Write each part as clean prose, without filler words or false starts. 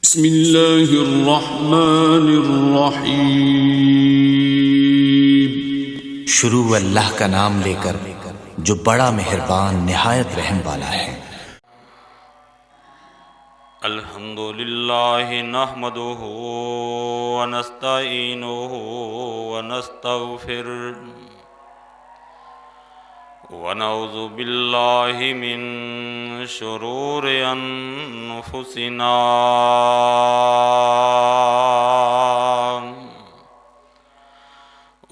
बिस्मिल्लाहिर्रहमानिर्रहीम। शुरू अल्लाह का नाम लेकर जो बड़ा मेहरबान निहायत रहम वाला है। अल्हम्दुलिल्लाहि नहमदुहु व नस्तईनुहु व नस्तगफिर व नऊज़ु बिल्लाहि मिन शुरूरि अनफुसिना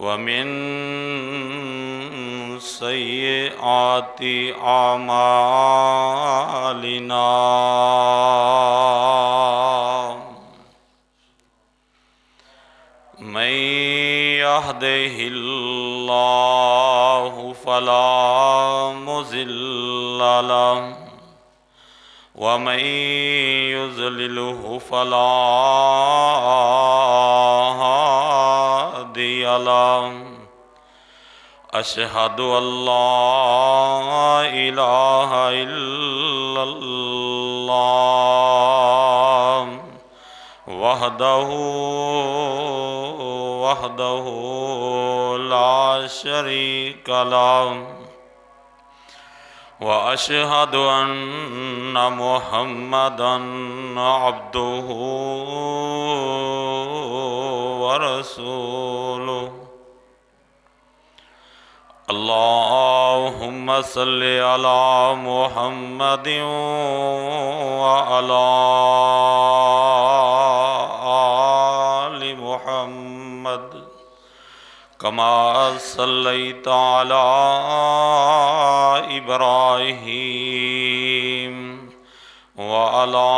व मिन सय्यिआति आमालिना। मैं यहदिहिल्लाहु फला मुज़िल्ल लहु व मैं युज़्लिलहु फला हादिय लहु। अशहदु अल्ला इलाहा इल्लल्लाह वहदहु ला शरीक लहु व अशहदु अन्न मुहम्मदन अब्दुहु व रसूलुहु। अल्लाहुम्मा सल्लि अला मुहम्मदिन व अला आलि मुहम्मद कमा सल्लैता अला इब्राहीम व अला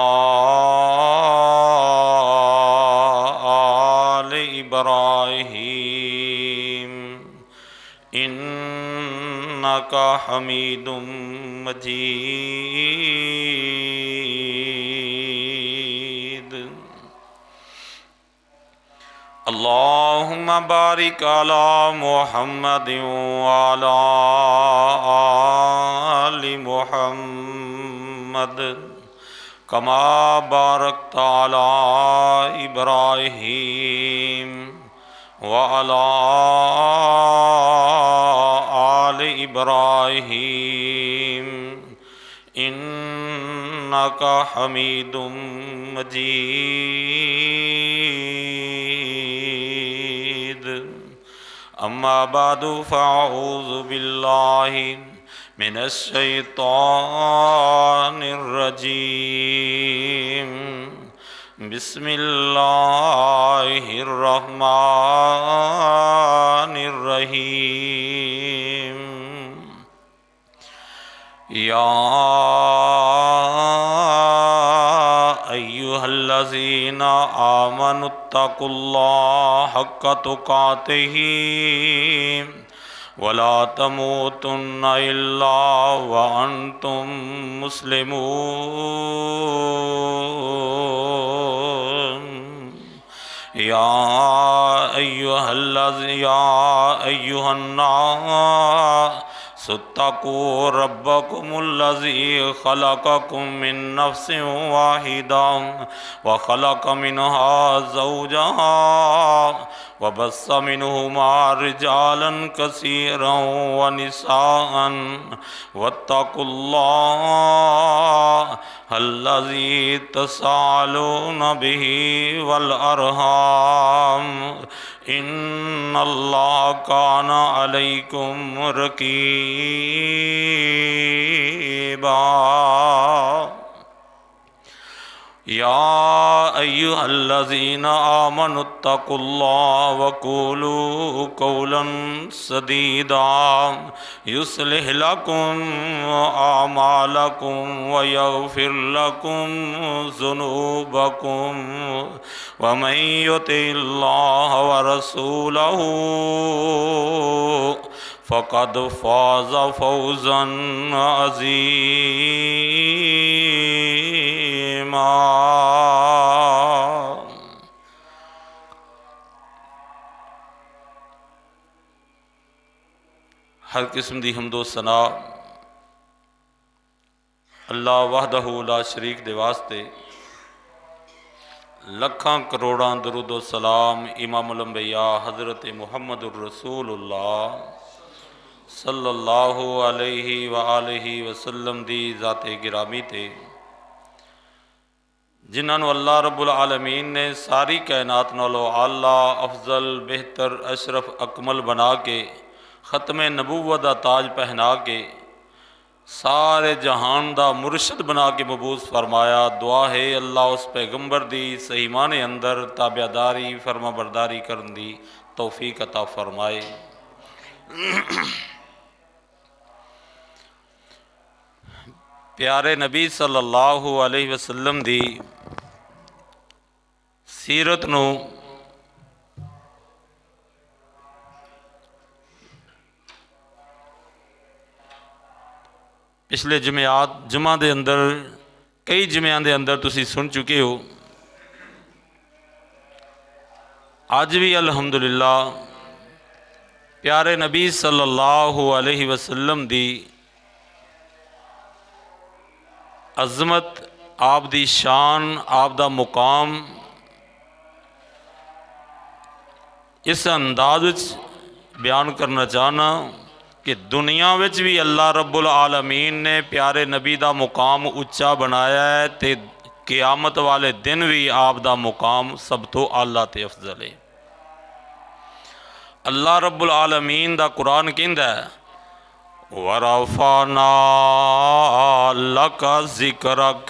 आलि इब्राहीम इन्नका हमीदुम मजीद। अल्लाहुम्मा बारिक अला मुहम्मदिन व अला आलि मुहम्मद कमा बारकता अला इब्राहीम व अला आलि इब्राहीम इन्नका हमीदुम मजीद। अम्मा बादु फ़अऊज़ु बिल्लाहि मिनश शैतानिर रजीम। बिस्मिल्लाहिर रहमानिर रहीम। या अय्युहल्लज़ीना आमनुत्तकुल्लाह हक्का तुकातिही वला तमूतुन्ना इल्ला व अंतुम मुस्लिमून। या अय्युहन्नास इत्तक़ू रब्बकुमुल्लज़ी ख़लक़कुम मिन नफ़्सिन वाहिदा व ख़लक़ मिनहा ज़ौजहा व बस्स मिनहुमा रिजालन कसीरन व निसाअन वत्तक़ुल्लाह अल्लज़ी तसाअलून बिही वल अरहाम इन्नल्लाह काना अलैकुम रकीबा। या अय्युहल्लज़ीना आमनुत्तकुल्लाह वक़ूलू क़ौलन सदीदा युस्लिह लकुम आमालकुम व यग़फ़िर लकुम ज़ुनूबकुम व मन युतिइल्लाह व रसूलहु फ़क़द फ़ाज़ फ़ौज़न अज़ीमा। हर किस्म दी हम्दो सना अल्लाह वहदहू ला शरीक दे वास्ते लखां करोड़ां दरूदो सलाम इमामुल अंबिया हज़रत मुहम्मदुर रसूलुल्लाह सल्लल्लाहु अलैहि व आलिहि वसल्लम दी ज़ाते गिरामी ते जिन्हां नूं अल्लाह रब्बुल आलमीन ने सारी कायनात नालों आला अफजल बेहतर अशरफ अकमल बना के ख़त्मे नबूवत दा ताज पहना के सारे जहान दा मुर्शद बना के मबूस फरमाया। दुआ है अल्लाह उस पैगंबर दी सही माने अंदर ताबियादारी फरमा बरदारी करन दी तौफीक अता फरमाए। प्यारे नबी सल्लल्लाहु अलैहि वसल्लम दी सीरत नूं पिछले जुमा के अंदर कई जुमियां के अंदर तुसी सुन चुके हो। अज भी अल्हम्दुलिल्लाह प्यारे नबी सल्लल्लाहु अलैहि वसल्लम दी अज़मत, आप दी शान, आप दा मुकाम इस अंदाज बयान करना चाहना कि दुनिया विच भी अल्लाह रब्बुल आलमीन ने प्यारे नबी दा मुकाम उच्चा बनाया है ते क़यामत वाले दिन भी आप दा मुकाम सब तो आला ते अफजल है। अल्लाह रब्बुल आलमीन दा कुरान कहंदा है वरफ़अना लका ज़िक्रक,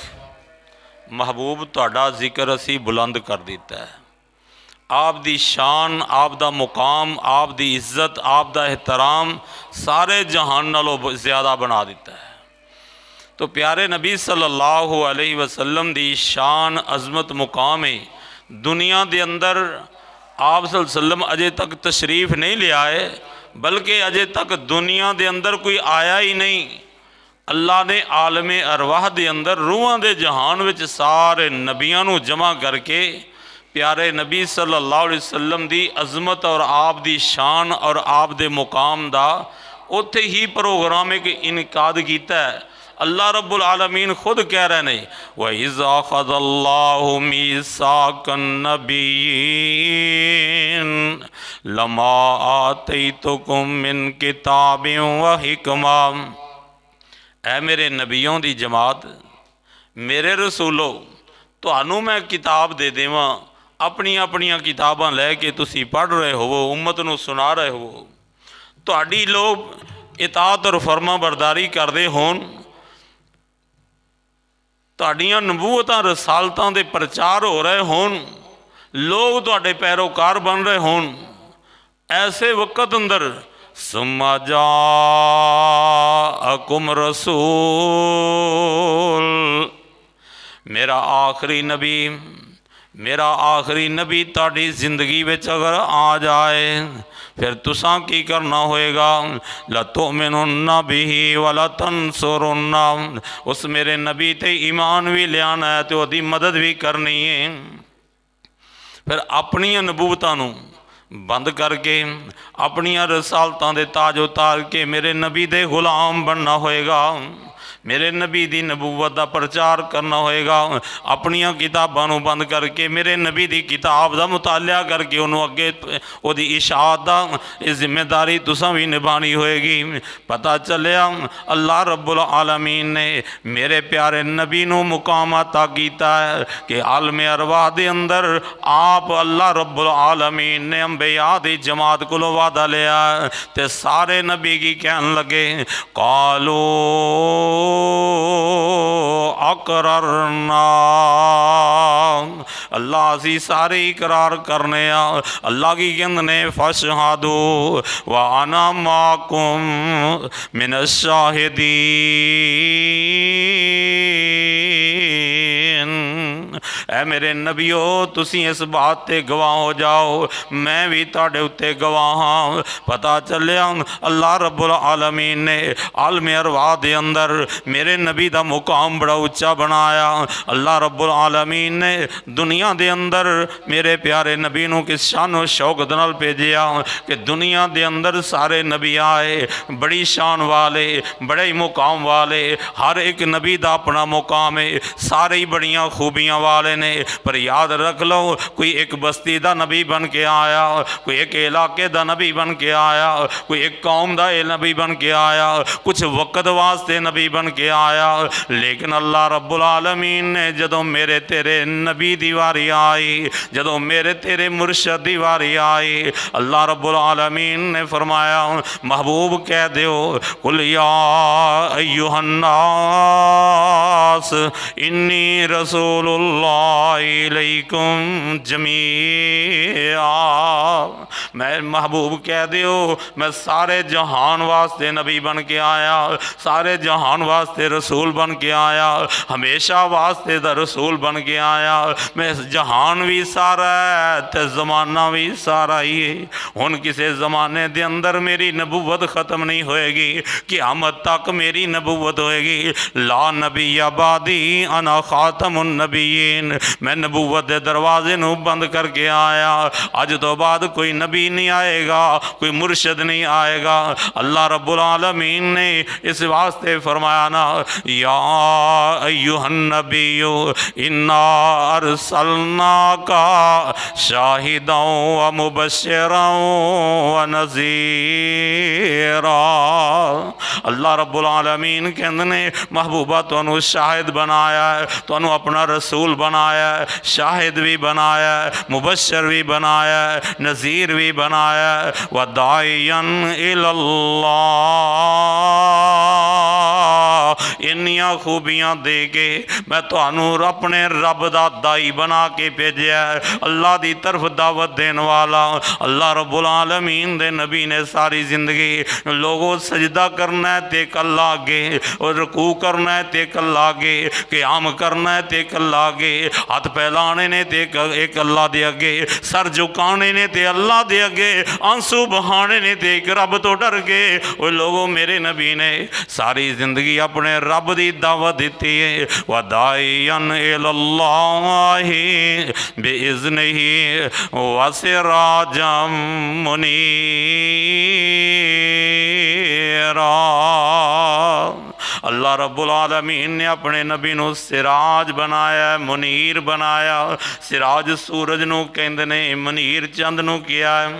महबूब तुहाडा जिक्र असी बुलंद कर दिता है। आप दी शान, आप दा मुकाम, आप दी इज्जत, आप दा एहतराम सारे जहान नालों ज़्यादा बना दिता है। तो प्यारे नबी सल्लल्लाहु अलैहि वसल्लम दी शान, अज़मत, मुकाम है दुनिया दे अंदर आप सल्लल्लाहु अलैहि वसल्लम अजे तक तशरीफ़ नहीं ले आए, बल्कि अजे तक दुनिया दे अंदर कोई आया ही नहीं। अल्लाह ने आलमे अरवाह दे अंदर रूहां दे जहान विच सारे नबियां नूं जमा करके प्यारे नबी सल्लल्लाहु अलैहि वसल्लम दी अज़मत और आप दी शान और आप दे मुकाम दा उत्थे ही प्रोग्राम एक इनकाद किया है। अल्लाह रब्बुल आलमीन खुद कह रहे हैं व इज़ अख़ज़ल्लाहु मीसाक़न नबिय्यीन लमा आतैतुकुम मिन किताबिन व हिकमा। ऐ मेरे नबियों दी जमात, मेरे रसूलो, तुहानू मैं किताब दे देवां, अपनी अपनियां किताबां लैके तुसी पढ़ रहे हो, उम्मत नू सुना रहे हो, तुहाडी लोग इताअत और फरमा बरदारी करते होन, तुहाडियां नबूवतां रसालतां दे प्रचार हो रहे होन, लोग तुहाडे पैरोकार बन रहे होन, ऐसे वक़्त अंदर सुम्मा जाअकुम रसूल, मेरा आखिरी नबी ताड़ी जिंदगी में अगर आ जाए फिर तुसां की करना होएगा लतुमिनुन्ना बिही वला तंसुरुन्ना, उस मेरे नबी ते ईमान भी लियाना है तो उसकी मदद भी करनी है। फिर अपनियां नबूवतां नूं बंद करके अपनियां रसालतां दे ताज उतार के मेरे नबी दे गुलाम बनना होएगा, मेरे नबी दी नबूवत का प्रचार करना होएगा। अपनियां किताबां नूं बंद करके मेरे नबी दी किताब का मुतालिया करके उन्होंने अगे उहदी इशाअत दा जिम्मेदारी तुसां भी निभानी होएगी। पता चलिया अल्लाह रब्बुल आलमीन ने मेरे प्यारे नबी नूं मुकाम अता कीता है कि आलमे अरवाह दे अंदर आप अल्लाह रब्बुल आलमीन ने अंबिया दी जमात कोलों वादा लिया ते सारे नबी की कहन लगे कालो अकररना, अल्लाह असी सारे इकरार करने अल्लाह की कहंदे ने फशहादू व अना माकुम मिनश शाहिदीन। ऐ मेरे नबियो तुसी इस बात ते गवाह हो जाओ, मैं भी तुहाडे उत्ते गवाह हाँ। पता चलिया अल्लाह रब्बुल आलमीन ने आलमे अरवाह दे अंदर मेरे नबी का मुकाम बड़ा उच्चा बनाया। अल्लाह रब्बुल आलमीन ने दुनिया दे अंदर मेरे प्यारे नबी नूं किस शानो शौकत नाल भेजिया कि दुनिया दे अंदर सारे नबी आए, बड़ी शान वाले, बड़े ही मुकाम वाले, हर एक नबी का अपना मुकाम है, सारे ही बड़ियां खूबियां वाले वाले ने, पर याद रख लो कोई एक बस्ती का नबी बन के आया, कोई एक इलाके का नबी बन के आया, कोई एक कौम का नबी बन के आया, कुछ वक्त वास्ते नबी बन के आया। लेकिन अल्लाह रब्बुल आलमीन ने जदों मेरे तेरे नबी दी वारी आई, जदों मेरे तेरे मुर्शद दी वारी आई, अल्लाह रब्बुल आलमीन ने फरमाया महबूब कह दो कुल या अय्युहन्नास इन्नी रसूलुल्लाह इलैकुम जमीआ। मैं महबूब कह दो मैं सारे जहान वास्ते नबी बन के आया, सारे जहान वास्ते रसूल बन के आया, हमेशा वास्ते दा रसूल बन के आया। मैं जहान भी सारा है ते जमाना भी सारा ही है। हुण किसी जमाने दे अंदर मेरी नबूवत ख़त्म नहीं होएगी, क़यामत तक मेरी नबूवत होएगी। ला नबी आबादी अना खातमुन नबीयीन। मैं नबूवत दे दरवाजे नूं बंद करके आया। अज तो बाद कोई नबी नहीं आएगा, कोई मुर्शद नहीं आएगा। अल्लाह रब्बुल आलमीन ने इस वास्ते फरमाया ना या अय्युहन नबिय्यु इन्ना अरसलनाका शाहिदन व मुबश्शिरन व नज़ीरा। अल्लाह रब्बुल आलमीन कहंदे ने महबूबा तुहानू शाहिद बनाया है, तुहानू अपना रसूल बनाया है, शाहिद भी बनाया है, मुबश्शिर भी बनाया है, नज़ीर भी बनाया है। व दाइयन इल्लल्लाह। इन्नियां खूबियां दे के मैं तुहानू अपने रब दा दाई बना के भेजा है, अल्लाह दी तरफ दावत देने वाला। अल्लाह रब्बुल आलमीन दे नबी ने सारी जिंदगी लोगों सजदा करना है ते अल्लाह आगे, और रुकू करना है ते अल्लाह आगे, क़याम करना है ते अल्लाह आगे, हाथ फैलाने ने ते एक अल्लाह दे अगे, सर झुकाने ने ते अल्लाह दे अगे, आंसू बहाने ने ते एक रब तो डर के। वो लोगों मेरे नबी ने सारी जिंदगी अपने रब दी दावत दी है। वदाइयन इलल्लाहि बिइज़्निही वसिराजम मुनीरा। अल्लाह रब्बुल आलमीन ने अपने नबी नू सिराज बनाया, मुनीर बनाया। सिराज सूरज नू कहंदे ने, मुनीर चंद नू किया है।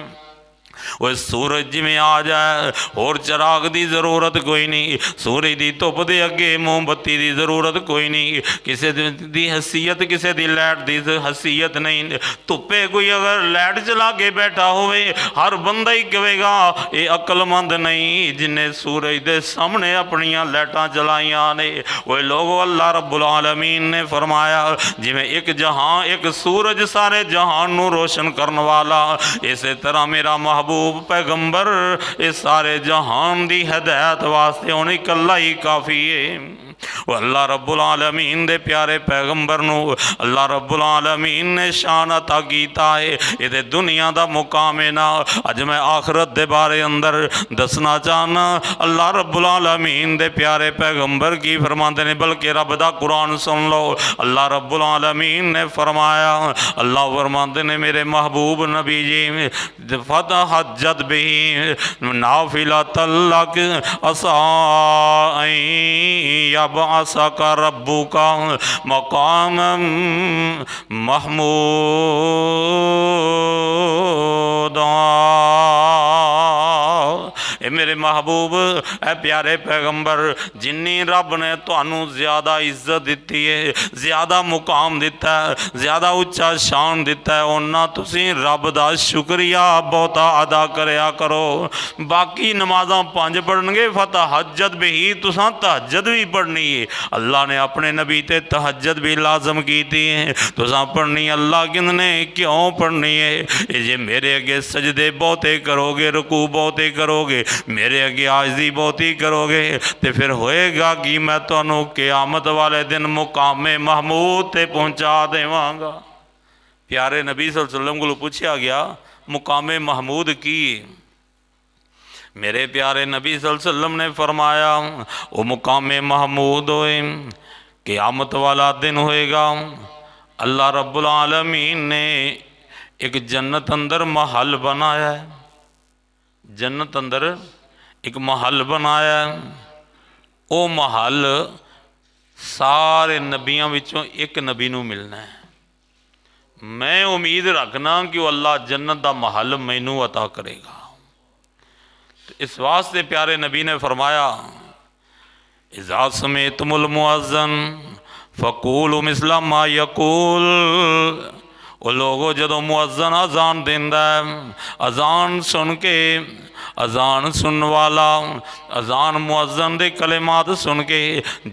वह सूरज जिमें आ जाए और चिराग की जरूरत कोई नहीं, सूरज की धुप के अगे मोमबत्ती की जरूरत कोई नहीं, किसी की हैसीयत किसी की लाइट की हैसीयत नहीं। धुप्पे कोई अगर लाइट चला के बैठा होवे हर बंदा ही कहेगा ये अकलमंद नहीं जिन्हें सूरज के सामने अपनिया लाइटां चलाइया ने। वह लोगों अल्लाह रब्बुल आलमीन ने फरमाया जिमें एक जहां एक सूरज सारे जहान नू रोशन करने वाला, इस तरह मेरा महबूब पैगंबर इस सारे जहान दी हिदायत वास्ते उन्हें इकल्ला ही काफ़ी है। अल्लाह रब्बुल आलमीन दे प्यारे पैगंबर नू अल्लाह रब्बुल आलमीन ने शान अता कीता है। ये दुनिया दा मुकाम है ना। अज मैं आखरत दे बारे अंदर दसना चाहना अल्लाह रब्बुल आलमीन दे प्यारे पैगंबर की फरमाते ने, बल्कि रब दा कुरान सुन लो। अल्लाह रब्बुल आलमीन ने फरमाया, अल्लाह फरमाते ने मेरे महबूब नबी जी फतहज्जत बिही नाफिलतल्लक असाई यबअसका रब्बुका मकाम महमूदा। ए मेरे महबूब ए प्यारे पैगंबर जिन्नी रब ने तुहानू ज़्यादा इज्जत दी है, ज़्यादा मुकाम दिता है, ज़्यादा उच्चा शान दिता है, उन्ना तुसी रब दा शुक्रिया बहुता अदा करया करो। बाकी नमाज़ां 5 पढ़नगे फतहज्जत भी तुसां तहज्जद भी पढ़नी है। अल्लाह ने अपने नबी ते तहज्जद भी लाजम की थी तुसां पढ़नी। अल्लाह किन्ने क्यों पढ़नी है? जे मेरे अगे सजदे बहुते करोगे, रुकू बहुते करोगे, मेरे अगे आज़ी बहुती करोगे तो फिर होएगा कि मैं तुहानू क़यामत वाले दिन मुकामे महमूद ते पहुँचा देवांगा। प्यारे नबी सल्लल्लाहु अलैहि वसल्लम को पूछा गया मुकामे महमूद की? मेरे प्यारे नबी सल्लल्लाहु अलैहि वसल्लम ने फरमाया वो मुकामे महमूद होए क़यामत वाला दिन होएगा। अल्लाह रब्बुल आलमीन ने एक जन्नत अंदर महल बनाया है, जन्नत अंदर एक महल बनाया है। वो महल सारे नबियों विचों एक नबी नू मिलना है। मैं उम्मीद रखना कि वो अल्लाह जन्नत का महल मैनू अता करेगा। तो इस वास्ते प्यारे नबी ने फरमाया इज़ा समेतमुल मुअज़्ज़न फ़क़ूलू मिस्ला मा यक़ूल। वो लोगों जदों मुअज़्ज़न अजान देंदा है, अजान सुन के अजान सुन वाला अजान मुअज़्ज़न दे कलिमात सुन के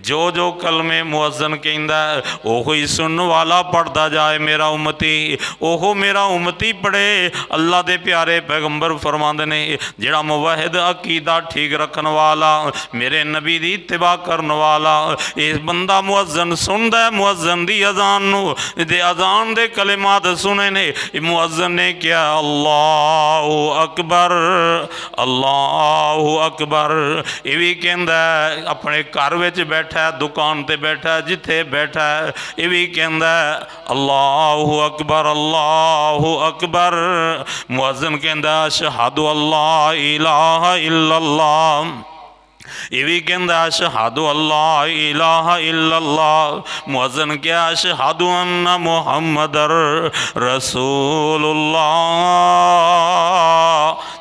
जो जो कलमे मुअज़्ज़न कहंदा है ओही सुन वाला पढ़ता जाए मेरा उम्मती, ओहो मेरा उम्मती पढ़े। अल्लाह दे प्यारे पैगंबर फरमांदे ने जिहड़ा मुवाहिद अकीदा ठीक रखन वाला मेरे नबी दी इत्तिबा करन वाला इस बंदा मुअज़्ज़न सुनदा है मुअज़्ज़न दी अजान नू दे अजान दे कलिमात सुने ने मुअज़्ज़न ने क्या अल्लाहु अकबर अल्लाहु अकबर। ये भी कहता है अपने घर विच बैठा है दुकान ते बैठा है जिथे बैठा है ये भी कहता है अल्लाहु अकबर। मुअज़्ज़िन कहता अशहदु अल्ला इलाहा इल्लल्लाह। ये भी कहता अशहदु अल्ला इलाहा इल्लल्लाह। मुअज़्ज़िन क्या अशहदु अन्ना मुहम्मदर रसूलुल्लाह।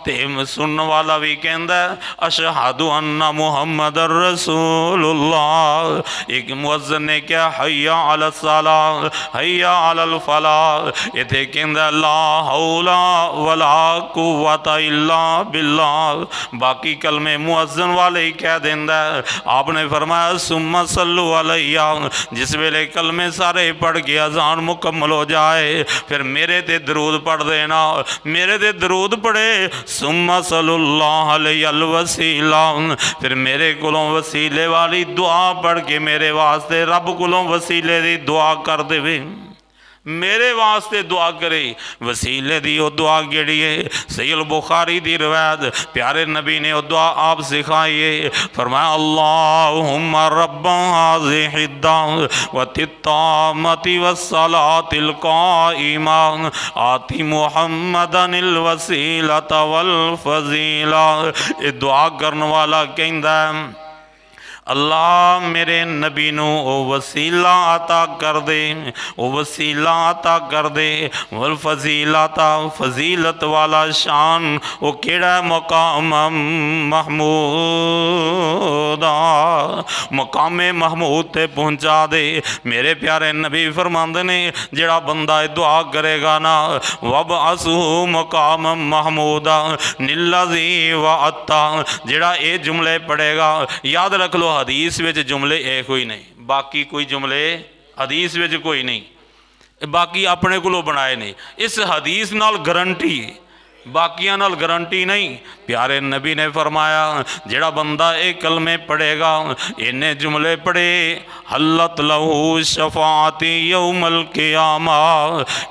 ते सुनने वाला भी कहता अशहदु अन्ना मुहम्मदर रसूलुल्लाह। एक मुअज़्ज़िन ने क्या हय्या अलस सलाह हय्या अलल फलाह। इथे कहता ला हौला वला कुव्वता इल्ला बिल्लाह। बाकी कलमे मुअज़्ज़िन वाले ही कह देंदा है। आपने फरमाया सुम्मा सल्लु अलैया। जिस वेले कलमे सारे पढ़ के अजान मुकम्मल हो जाए फिर मेरे ते दरूद पढ़ देना। मेरे ते दरूद पढ़े सुम्मा सल्लल्लाहु अलैहि वसीला। फिर मेरे कोलों वसीले वाली दुआ पढ़ के मेरे वास्ते रब कोलों वसीले दी दुआ कर देवे। मेरे वास्ते दुआ करे वसीले दी वो दुआ केड़ी है। सहीह बुखारी दी रिवायत प्यारे नबी ने वो दुआ आप सिखाई है। फरमाया अल्लाहुम्मा रब्बा हाज़िहि दाअवत व तित्तामति वस्सलातिल काइमा आति मुहम्मदनिल वसीलता वल फजीला। ये दुआ करने वाला कहंदा है अल्लाह मेरे नबी नू ओ वसीला अता कर दे ओ वसीला अता कर दे। वल फजीलता फजीलत वाला शान वो केड़ा मकाम महमूदा मकामे महमूद ते पहुँचा दे। मेरे प्यारे नबी फरमांदे ने जेड़ा बंदा दुआ करेगा ना वब असू मकाम महमूदा नीलाजी व अत्ता। जेड़ा ये जुमले पढ़ेगा याद रख लो हदीस विच जुमले एक ही नहीं बाकी कोई जुमले हदीस विच कोई नहीं बाकी अपने कोलों बनाए नहीं। इस हदीस नाल गारंटी बाकियां नाल गारंटी नहीं। प्यारे नबी ने फरमाया जेड़ा बंदा एक कलमे पढ़ेगा इन्हें जुमले पढ़े हल्लत लहू शफाअती यौमल क़ियामा।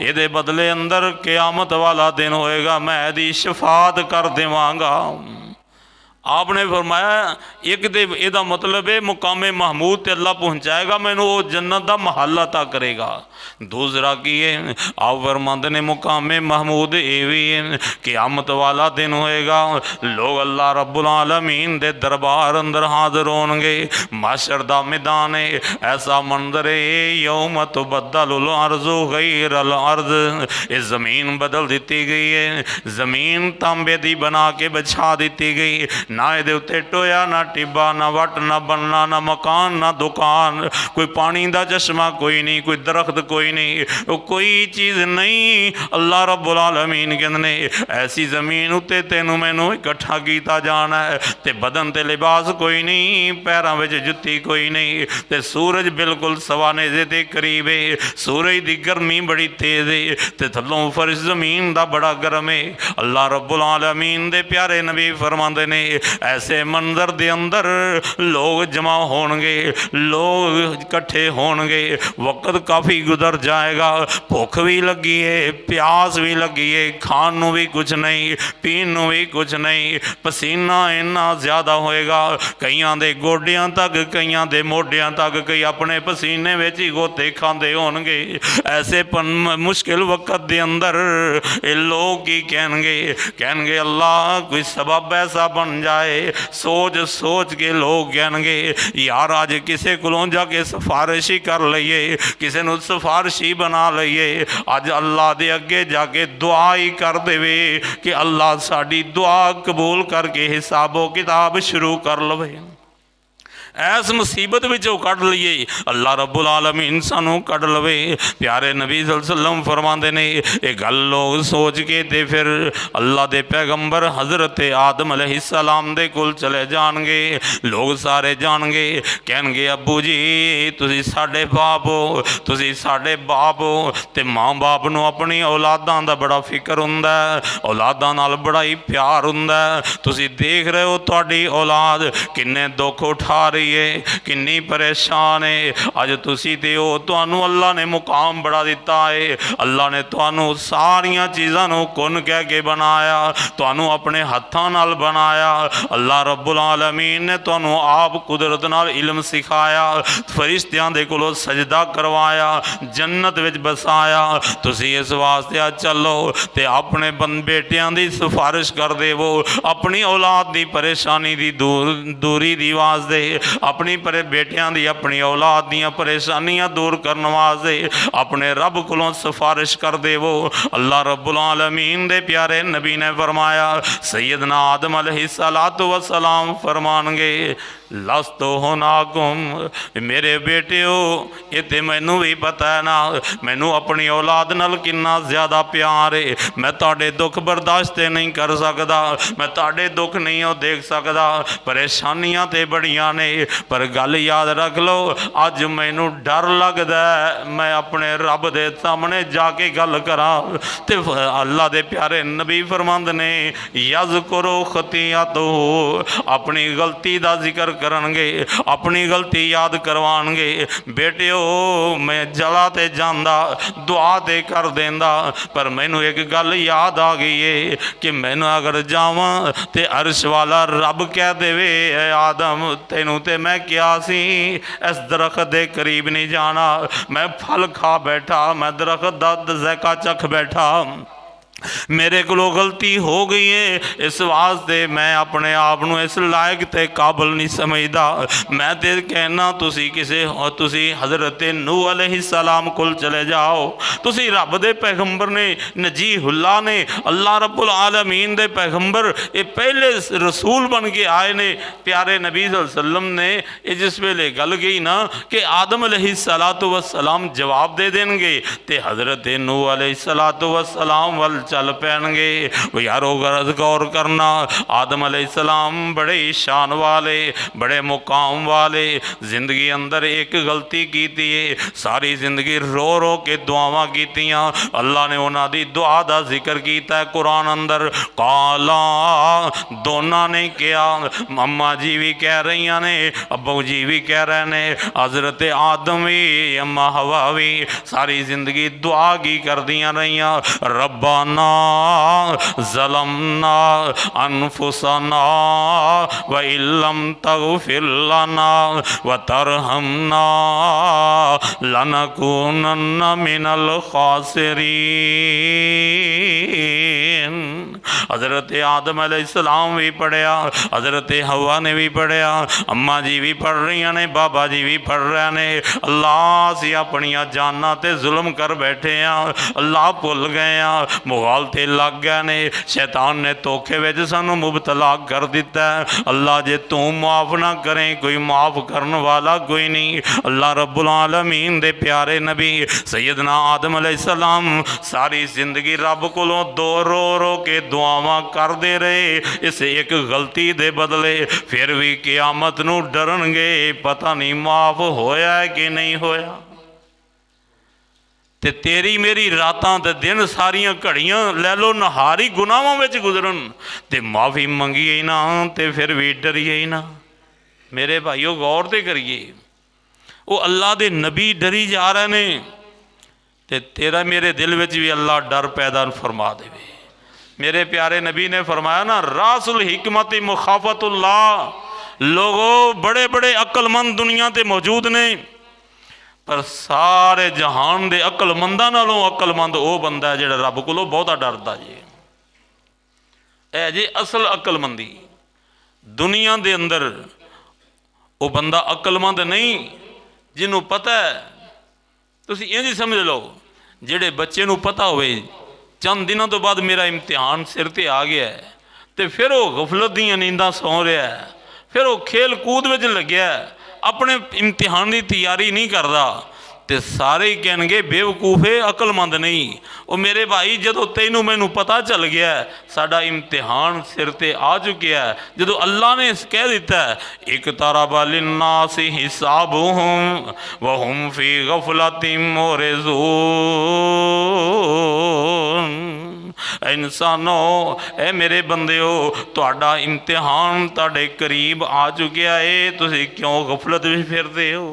ये बदले अंदर क़यामत वाला दिन होएगा मैं दी शफात कर देवांगा। आपने फरमाया एक दे एदा मतलब है मुकामे महमूद ते अल्लाह पहुँचाएगा मैनू वो जन्नत दा महल अता करेगा। दूसरा की है आप फरमाते ने मुकामे महमूद ये भी है क़यामत वाला दिन होएगा लोग अल्लाह रब्बुल आलमीन दे दरबार अंदर हाजिर होंगे। माशर दा मैदान है ऐसा मंजर है यौम तुबद्दलुल अर्ज़ु गैरल अर्ज़। इस ज़मीन बदल दी गई है ज़मीन तांबे दी बना के बिछा दी गई ना ये उत्ते टोया ना टिब्बा ना वट ना बनना ना मकान ना दुकान कोई पानी का चश्मा कोई नहीं कोई दरख्त कोई नहीं कोई चीज़ नहीं। अल्लाह रब्बुल आलमीन कहंदे ने ऐसी ज़मीन उत्ते तेनू मैनू इकट्ठा किया जाना है ते बदन ते लिबास कोई नहीं पैरों में जुत्ती कोई नहीं ते सूरज बिल्कुल सवानेजे के करीब है सूरज की गर्मी बड़ी तेज़ है ते थल्लों फर्श ज़मीन का बड़ा गर्म है। अल्लाह रब्बुल आलमीन दे प्यारे नबी फरमाते ने ऐसे मंजर दे अंदर लोग जमा होंगे लोग इकट्ठे होंगे वक्त काफ़ी गुजर जाएगा भुख भी लगी है प्यास भी लगी है खान नू भी कुछ नहीं पीन नू भी कुछ नहीं पसीना इन्ना ज़्यादा होएगा कईयां दे गोडियां तक कईयां दे मोडियां तक कई अपने पसीने में ही गोते खाते होंगे। ऐसे मुश्किल वक्त दे अंदर ये लोग की कहेंगे अल्लाह कोई सबब ऐसा बन जाए। सोच सोच के लोग कहणगे यार अज किसी कोलों जाके सिफारिश ही कर लईए, किसी नूं सिफारिश ही बना लईए, अज अल्लाह दे अगे जाके दुआ ही कर देवे कि अल्लाह साडी दुआ कबूल करके हिसाबो किताब शुरू कर लवे। ऐस मुसीबत विचों कढ़ लईए, अल्लाह रब्बुल आलमीन सानू कढ़ लवे। प्यारे नबी सल्लल्लाहु अलैहि वसल्लम फरमाते ने ये गल लोग सोच के ते फिर अल्लाह दे पैगंबर हज़रत आदम अलैहिस्सलाम दे कोल चले जाणगे। लोग सारे जाणगे, कहणगे अब्बू जी तुसीं साडे बाप हो, तुसीं साडे बाप हो। ते माँ बाप नूं अपनी औलादां दा बड़ा फिक्र हुंदा है, औलादां नाल बड़ा ही प्यार हुंदा है। तुसीं देख रहे हो तुहाडी औलाद किन्ने दुख उठा रही है, किन्नी परेशान है। अज तुसी ते हो, तुहानू अल्लाह ने मुकाम बड़ा दिता है। अल्लाह ने तुहानू सारियां चीज़ां नू कुन कह के बनाया, तुहानू अपने हत्थां नाल बनाया। अल्लाह रब्बुल आलमीन ने तुहानू आप कुदरत नाल इल्म सिखाया, फरिश्तियां दे कोलों सजदा करवाया, जन्नत विच बसाया। तुसी इस वास्ते आ चलो ते अपने बेटियां दी सिफारिश कर देवो, अपनी औलाद दी परेशानी दी दूरी दी वास्ते, अपनी बेटियां दी अपनी औलाद दियां परेशानियां दूर करने वास्ते अपने रब कोलों सिफारिश कर देवो। अल्लाह रब्बुल आलमीन दे प्यारे नबी ने फरमाया, सैयदना आदम अलैहिस्सलातु वस्सलाम फरमानगे लस्तो होनाकुम, मेरे बेटियो ये तो मैनू भी पता है ना, मैनू अपनी औलाद नाल किन्ना ज़्यादा प्यार है। मैं तुहाडे दुख बर्दाश्त नहीं कर सकता, मैं तुहाडे दुख नहीं हो देख सकता, परेशानियां तो बड़ियां ने। पर गल याद रख लो, अज मैनू डर लगदा है मैं अपने रब दे सामने जाके गल करा। ते अल्लाह दे प्यारे नबी फरमांदे ने यज़कुरु खतियतहु, अपनी गलती दा जिक्र करनगे, अपनी गलती याद करवानगे। बेटियो मैं जला ते जांदा, दुआ ते कर देंदा, पर मैनू एक गल याद आ गई है कि मैनू अगर जावां ते अर्श वाला रब कह देवे आदम तेनू ते मैं क्या सी इस दरख्त दे करीब नहीं जाना, मैं फल खा बैठा, मैं दरख्त दा ज़ायका चख बैठा, मेरे को गलती हो गई है, इस वास्ते मैं अपने आप को इस लायक ते काबिल नहीं समझदा। मैं तो कहना तुसी किसे तुसी हज़रत नूह अलैहिस्सलाम कोल चले जाओ, तुसी रब दे पैगंबर ने, नजीहुल्लाह ने, अल्लाह रब्बुल आलमीन दे पैगंबर, ये पहले रसूल बन के आए ने। प्यारे नबी सल्लल्लाहु अलैहि वसल्लम ने ये जिस वेले गल गई ना कि आदम अलैहिस्सलातु वस्सलाम जवाब दे देंगे, तो हज़रत नूह अलैहिस्सलातु वस्सलाम वल चल पैनगे। यारो गौर करना, आदम अलैहिस्सलाम बड़े शान वाले, बड़े मुकाम वाले, जिंदगी अंदर एक गलती की थी, सारी जिंदगी रो रो के दुआवां कीतियां। अल्लाह ने उन्हां दी दुआ दा जिक्र कीता है कुरान अंदर। काला दोनों ने किया, अम्मा जी भी कह रही ने, अब्बू जी भी कह रहे ने, हज़रत आदम भी, अम्मा हवा भी, सारी जिंदगी दुआ की कर दियां रहियां, रब्बाना ज़लमना अनफुसना व इल्लम तगफिर लना व तरहमना लनकूनन्ना मिनल खासिरीन। हज़रत आदम अलैहिस्सलाम भी पढ़िया, हज़रत हवा ने भी पढ़िया, अम्मा जी भी पढ़ रही ने, बाबा जी भी पढ़ रहे ने। अल्लाह असी अपनिया जाना ते जुल्म कर बैठे हैं, अल्लाह भुल गए हैं, मुगाल ते लग गए ने, शैतान ने धोखे विच सानू मुबतला कर दिता है। अल्लाह जे तू माफ़ ना करें, कोई माफ़ करने वाला कोई नहीं। अल्लाह रब्बुल आलमीन दे प्यारे नबी सैयदना आदम अलैहिस्सलाम सारी जिंदगी रब कोलों दो रो रो के दुआवां करते रहे, इस एक गलती दे बदले। फिर भी क़यामत नू डरनगे, पता नहीं माफ़ होया है कि नहीं होया। ते तेरी मेरी रातां ते दिन सारियां घड़ियां लै लो नहारी गुनाहां विच गुजरन ते माफ़ी मंगीए ही ना, ते फिर भी डरीए ही ना। मेरे भाईओ गौर ते करिए, वो अल्लाह दे नबी डरी जा रहे ने, ते तेरा मेरे दिल विच भी अल्लाह डर पैदा फरमा देवे। मेरे प्यारे नबी ने फरमाया ना, रासुल हिकमत मुखाफतुल्लाह, लोगों बड़े बड़े अक्लमंद दुनिया ते मौजूद ने, पर सारे जहान दे अक्लमंदा नालों अक्लमंद वो बंदा है जिहड़ा रब कोलों बहुता डरदा जी। ए जी असल अक्लमंदी। दुनिया दे अंदर वो बंदा अकलमंद नहीं जिन्हों पता है। तुसी इंज समझ लो, जेड़े बच्चे नूं पता होवे चंद दिनों तो बाद मेरा इम्तिहान सिर ते आ गया है, तो फिर वो गफलत दी नींदा सौ रहा है, फिर वो खेल कूद विच लग्या है, अपने इम्तिहान की तैयारी नहीं करता, तो सारे ही कहणगे बेवकूफ है, अकलमंद नहीं। वो मेरे भाई जदों तैनूं मैनूं पता चल गया साडा इम्तिहान सिर ते आ चुकिया है, जदों अल्लाह ने कह दिता है इक़्तरबा लिन्नासि हिसाबुहुम व हुम फी गफलतिम मुरज़ून, इंसानों ए मेरे बंदिओ तुहाडा इम्तिहान तुहाडे करीब आ चुकिया है, तुसीं क्यों गफलत में फिरदे हो?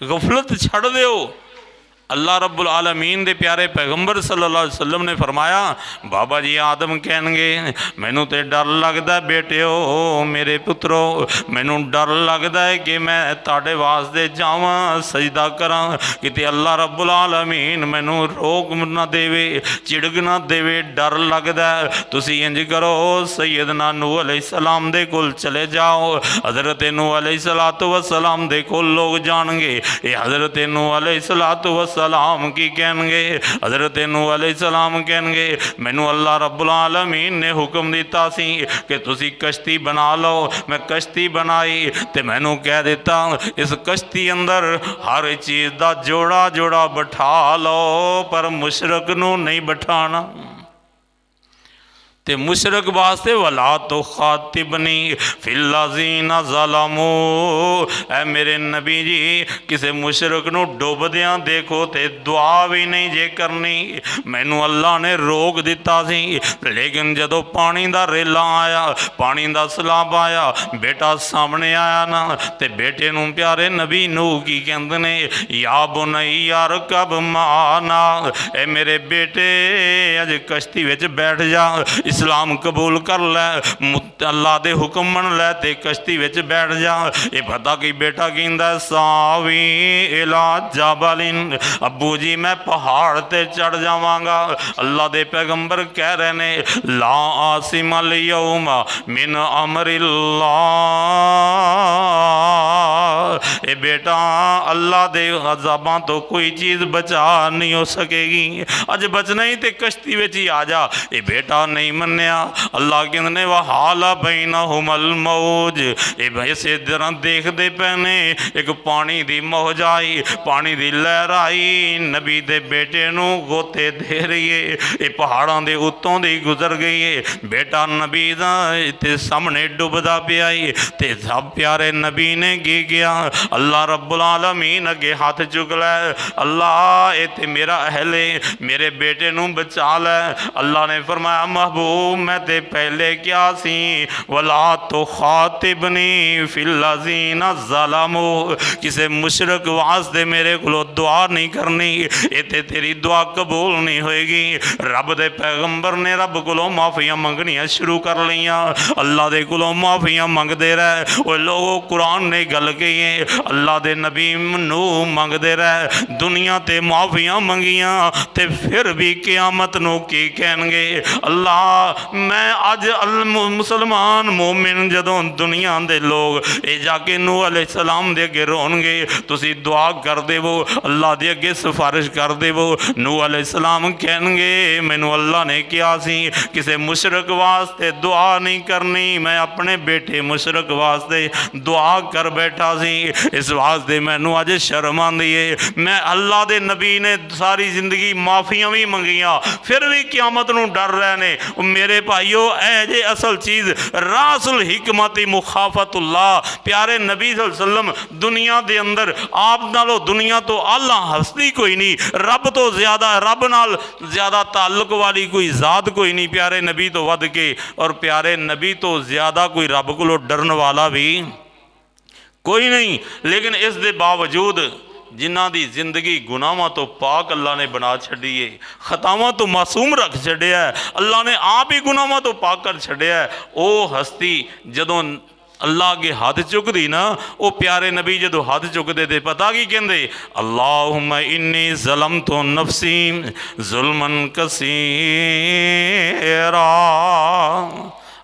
गफलत छड़ दो। अल्लाह रब्बुल आलमीन दे प्यारे पैगंबर सल्लल्लाहु अलैहि वसल्लम ने फरमाया, बाबा जी आदम कहणगे मैनू तो डर लगता बेटिओ, मेरे पुत्रो मैनू डर लगता है कि मैं तुहाडे वास्ते जावां सजदा करां, किते अल्लाह रब्बुल आलमीन मैनू रोक ना देवे, चिड़क ना देवे, डर लगता है। तुसी इंज करो सैयदना नूह अलैहिस्सलाम दे कोल चले जाओ, हज़रत नूह अलैहिस्सलातु वस्सलाम दे कोल लोग जाणगे ये हज़रत नूह अलैहिस्सलातु सलाम की कहणगे, हज़रत नूह अलैहिस्सलाम कहणगे मैनू अल्लाह रब्बुल आलमीन ने हुक्म दिता सी कि तुसी कश्ती बना लो। मैं कश्ती बनाई तो मैनू कह दिता इस कश्ती अंदर हर चीज़ का जोड़ा जोड़ा बिठा लो, पर मुशरक नू नहीं बिठाना। ते मुशरक वास्ते वला तो खातिबनी फिल्लाज़ीना ज़लमू, ऐ मेरे नबी जी किसी मुशरक नू डुबदियां देखो तो दुआ भी नहीं जे करनी। मैनू अल्लाह ने रोक दिता सी, लेकिन जदों पानी दा रेला आया, पानी दा सैलाब आया, बेटा सामने आया ना, ते बेटे नू प्यारे नबी नू की कहंदे ने या बुनैया रकब माना, ए मेरे बेटे अज कश्ती विच बैठ जा, इस्लाम कबूल कर लै, अल्लाह दे हुक्म मन लै ते कश्ती विच बैठ जा। ये पता कि बेटा कहंदा सावी इला जाबलिन, अब्बू जी मैं पहाड़ ते चढ़ जावांगा। अल्लाह दे पैगंबर कह रहे ने ला आसिमल यौमा मिन अमरिल्लाह, ए बेटा अल्लाह दे अज़ाबां तो कोई चीज़ बचा नहीं हो सकेगी, अज बचना ही ते कश्ती विच ही आ जा। ये बेटा नहीं मन्या, अल्लाह कहने वह हाला बैनहुमल मौज, ये इसे तरह देखते पैने एक पानी की मौज आई, पानी की लहर आई, नबी दे बेटे नू गोते दे रही है, ये पहाड़ों के उत्तों दी गुजर गई है, बेटा नबी दा ते सामने डुबदा पिया ते सब प्यारे नबी ने की किया, अल्लाह रब्बुल आलमीन अगे हाथ चुक लै, अल्लाह ये ते मेरा अहल है, मेरे बेटे नू बचा लै। अल्लाह ने फरमाया महबूब मैं ते पहले क्या सी वला तो खातिबनी फिल्लाज़ीना ज़लमू, किसी मुशरक वास्ते मेरे को दुआ नहीं करनी, ये ते तेरी दुआ कबूल नहीं होएगी। रब दे पैगंबर ने रब को माफ़ियाँ मंगनियाँ शुरू कर लियाँ, अल्लाह दे को माफ़ियाँ मंगते रहे। वो लोगों कुरान ने गल कही है अल्लाह दे नबी नू मंगते रहे, दुनिया ते माफ़ियाँ मंगियाँ ते फिर भी क़यामत नू की कहणगे अल्लाह मैं अज मुसलमान मोमिन जदों दुनिया दे लोग ये जाके नूह अलैहिस्सलाम दे अगे रोणगे, तुसी दुआ कर देवो, अल्लाह दे अगे सिफारिश कर देवो। नूह अलैहिस्सलाम कहणगे मैनू अल्लाह ने कहा सी किसी मुशरक वास्ते दुआ नहीं करनी, मैं अपने बेटे मुशरक वास्ते दुआ कर बैठा सी, इस वास्ते मैनू अज शर्म आंदी है। मैं अल्लाह दे नबी ने सारी जिंदगी माफ़ियाँ भी मंगियाँ फिर भी क़यामत नू डर रहे ने। मेरे भाईओ ऐ जे असल चीज़ रासुल हिकमती मुखाफतुल्लाह, प्यारे नबी सल्लल्लाहु अलैहि वसल्लम दुनिया दे अंदर आप नालों दुनिया तो आला हस्ती कोई नहीं, रब तो ज़्यादा रब नाल ज़्यादा ताल्लुक वाली कोई ज़ात कोई नहीं प्यारे नबी तो वध के, और प्यारे नबी तो ज़्यादा कोई रब को डरन वाला भी कोई नहीं। लेकिन इस दे बावजूद जिन्हां दी जिंदगी गुनाहां तो पाक अल्लाह ने बना छड़ी है, खतावां तो मासूम रख छड़िया है, अल्लाह ने आप ही गुनाहां तो पाक कर छड़िया है। वो हस्ती जदों अल्लाह अगे हाथ चुकदी ना, वो प्यारे नबी जदों हाथ चुकते थे पता की कहंदे अल्लाहुम्मा इन्नी ज़लमतु नफ्सी जुल्मन कसीरा,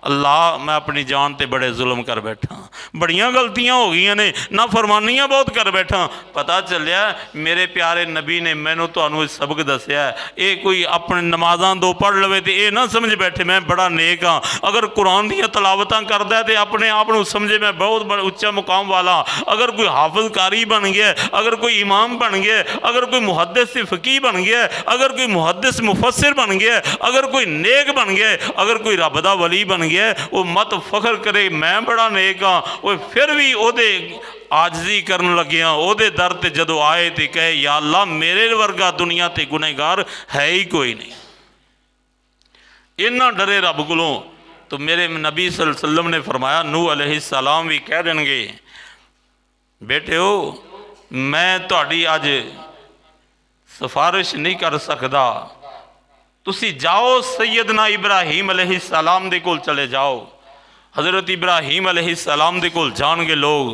अल्लाह मैं अपनी जान ते बड़े जुल्म कर बैठा, बड़ियां गलतियां हो गई ने, ना फरमानियां बहुत कर बैठा। पता चलिया मेरे प्यारे नबी ने मैनू तुहानू सबक दसिया। ये कोई अपने नमाज़ां दो पढ़ लवे तो ये ना समझ बैठे मैं बड़ा नेक हाँ। अगर कुरान दी तलावतां करदा है तो अपने आप को समझे मैं बहुत उच्चा मुकाम वाला। अगर कोई हाफिज कारी बन गया, अगर कोई इमाम बन गया, अगर कोई मुहद्दिस फ़क़ीह बन गया, अगर कोई मुहद्दिस मुफस्सिर बन गया, अगर कोई नेक बन गया, अगर कोई रब दा वली बन गया, वो मत फख्र करे मैं बड़ा नेक हाँ। वो फिर भी ओदे आजजी करन लग्या ओदे दर ते जदों आए तो कहे या अल्लाह मेरे वर्गा दुनिया ते गुनहगार है ही कोई नहीं। इन्ना डरे रब कोलों। तो मेरे नबी सल्लल्लाहु अलैहि वसल्लम ने फरमाया, नूह अलैहिस्सलाम भी कह देंगे बेटिओ मैं तुहाडी अज सिफारिश नहीं कर सकता, तुसी जाओ सैयदना इब्राहीम अलैहिस्सलाम दे कोल चले जाओ। हज़रत इब्राहीम अलैहिस्सलाम दे कोल जाणगे लोग।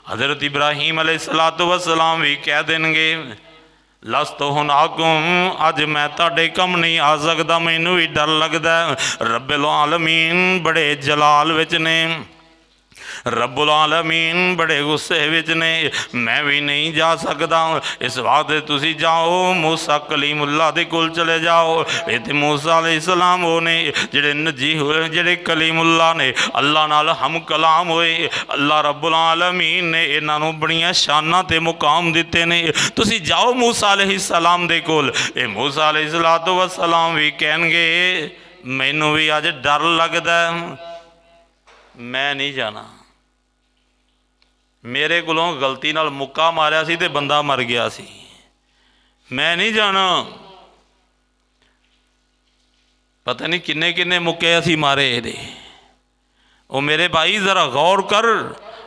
हज़रत इब्राहीम अलैहिस्सलातु वस्सलाम भी कह देंगे लस तो हुन आकुम, अज मैं तुहाडे कम नहीं आ सकता, मैनू भी डर लगता। रब्बुल आलमीन बड़े जलाल विच ने, रब्बुल आलमीन बड़े गुस्से विच ने, मैं भी नहीं जा सकता। इस बात तुसी जाओ मूसा कलीमुल्लाह दे कोल चले जाओ। इत्थे मूसा अलैहिस्सलाम वो ने जेड़े नजी हुए, जेड़े कलीमुल्लाह ने अल्लाह नाल हम कलाम होए। अल्लाह रब्बुल आलमीन ने इन्हां नूं बड़ियां शानां ते मुकाम दिते ने। तुसी जाओ मूसा अलैहिस्सलाम दे कोल। ए मूसा अलैहिस्सलातु वस्सलाम भी कहणगे मैनू भी अज डर लगदा, मैं नहीं जाना। मेरे कोलों गलती नाल मुक्का मारिया सी ते बंदा मर गया सी, मैं नहीं जाना। पता नहीं किन्ने किन्ने मुक्के असी मारे दे। ओ मेरे भाई जरा गौर कर,